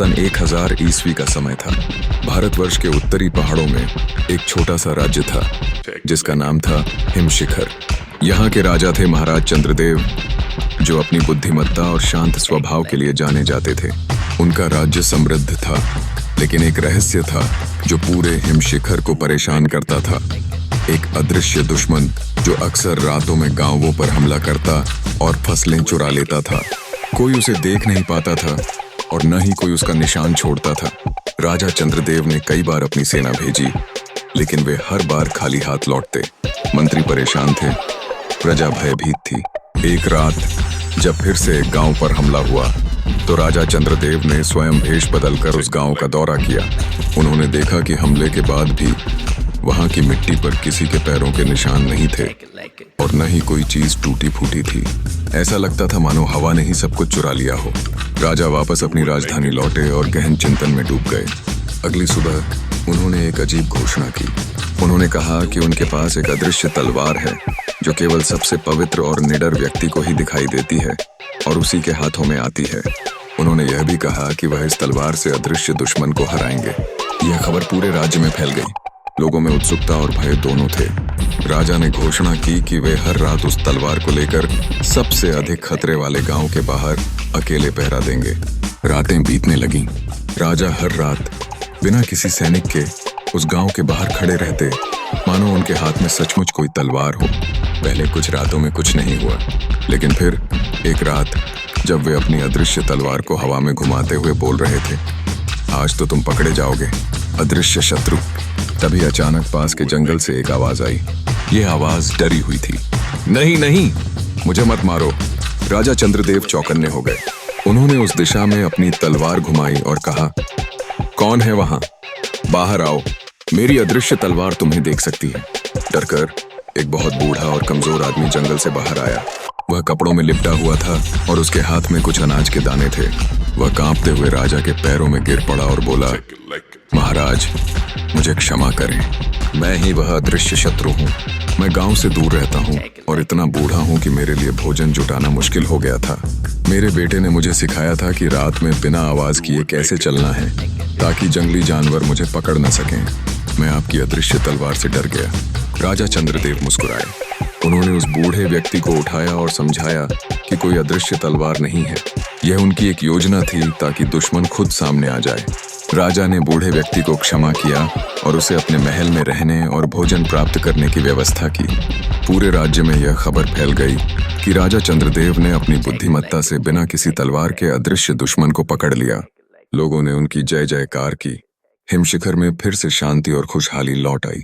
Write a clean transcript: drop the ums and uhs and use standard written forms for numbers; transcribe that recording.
सन 1000 ईस्वी का समय था। भारतवर्ष के उत्तरी पहाड़ों में एक छोटा सा राज्य था जिसका नाम था हिमशिखर। यहाँ के राजा थे महाराज चंद्रदेव, जो अपनी बुद्धिमत्ता और शांत स्वभाव के लिए जाने जाते थे। उनका राज्य समृद्ध था, लेकिन एक रहस्य था जो पूरे हिमशिखर को परेशान करता था। एक अदृश्य दुश्मन जो अक्सर रातों में गांवों पर हमला करता और फसलें चुरा लेता था। कोई उसे देख नहीं पाता था और न ही कोई उसका निशान छोड़ता था। राजा चंद्रदेव ने कई बार अपनी सेना भेजी, लेकिन वे हर बार खाली हाथ लौटते। मंत्री परेशान थे, प्रजा भयभीत थी। एक रात जब फिर से एक गांव पर हमला हुआ, तो राजा चंद्रदेव ने स्वयं भेष बदलकर उस गांव का दौरा किया। उन्होंने देखा कि हमले के बाद भी वहां की मिट्टी पर किसी के पैरों के निशान नहीं थे और न ही कोई चीज टूटी फूटी थी। ऐसा लगता था मानो हवा ने ही सब कुछ चुरा लिया हो। राजा वापस अपनी राजधानी लौटे और गहन चिंतन में डूब गए। अगली सुबह उन्होंने एक अजीब घोषणा की। उन्होंने कहा कि उनके पास एक अदृश्य तलवार है जो केवल सबसे पवित्र और निडर व्यक्ति को ही दिखाई देती है और उसी के हाथों में आती है। उन्होंने यह भी कहा कि वह इस तलवार से अदृश्य दुश्मन को हराएंगे। यह खबर पूरे राज्य में फैल गई। लोगों में उत्सुकता और भय दोनों थे। राजा ने घोषणा की कि वे हर रात उस तलवार को लेकर सबसे अधिक खतरे वाले गांव के बाहर अकेले पहरा देंगे। रातें बीतने लगीं। राजा हर रात बिना किसी सैनिक के उस गांव के बाहर खड़े रहते, मानो उनके हाथ में सचमुच कोई तलवार हो। पहले कुछ रातों में कुछ नहीं हुआ, लेकिन फिर एक रात जब वे अपनी अदृश्य तलवार को हवा में घुमाते हुए बोल रहे थे, आज तो तुम पकड़े जाओगे, अदृश्य शत्रु। तभी अचानक पास के जंगल से एक आवाज आई। यह आवाज डरी हुई थी। नहीं नहीं, मुझे मत मारो। राजा चंद्रदेव चौकन्ने हो गए। उन्होंने उस दिशा में अपनी तलवार घुमाई और कहा, कौन है वहां? बाहर आओ, मेरी अदृश्य तलवार तुम्हें देख सकती है। डरकर एक बहुत बूढ़ा और कमजोर आदमी जंगल से बाहर आया। वह कपड़ों में लिपटा हुआ था और उसके हाथ में कुछ अनाज के दाने थे। वह कांपते हुए राजा के पैरों में गिर पड़ा और बोला, महाराज, मुझे क्षमा करें, मैं ही वह अदृश्य शत्रु हूँ। मैं गांव से दूर रहता हूँ और इतना बूढ़ा हूँ कि मेरे लिए भोजन जुटाना मुश्किल हो गया था। मेरे बेटे ने मुझे सिखाया था कि रात में बिना आवाज किए कैसे चलना है, ताकि जंगली जानवर मुझे पकड़ न सकें। मैं आपकी अदृश्य तलवार से डर गया। राजा चंद्रदेव मुस्कुराए। उन्होंने उस बूढ़े व्यक्ति को उठाया और समझाया कि कोई अदृश्य तलवार नहीं है, यह उनकी एक योजना थी ताकि दुश्मन खुद सामने आ जाए। राजा ने बूढ़े व्यक्ति को क्षमा किया और उसे अपने महल में रहने और भोजन प्राप्त करने की व्यवस्था की। पूरे राज्य में यह खबर फैल गई कि राजा चंद्रदेव ने अपनी बुद्धिमत्ता से बिना किसी तलवार के अदृश्य दुश्मन को पकड़ लिया। लोगों ने उनकी जय जयकार की। हिमशिखर में फिर से शांति और खुशहाली लौट आई।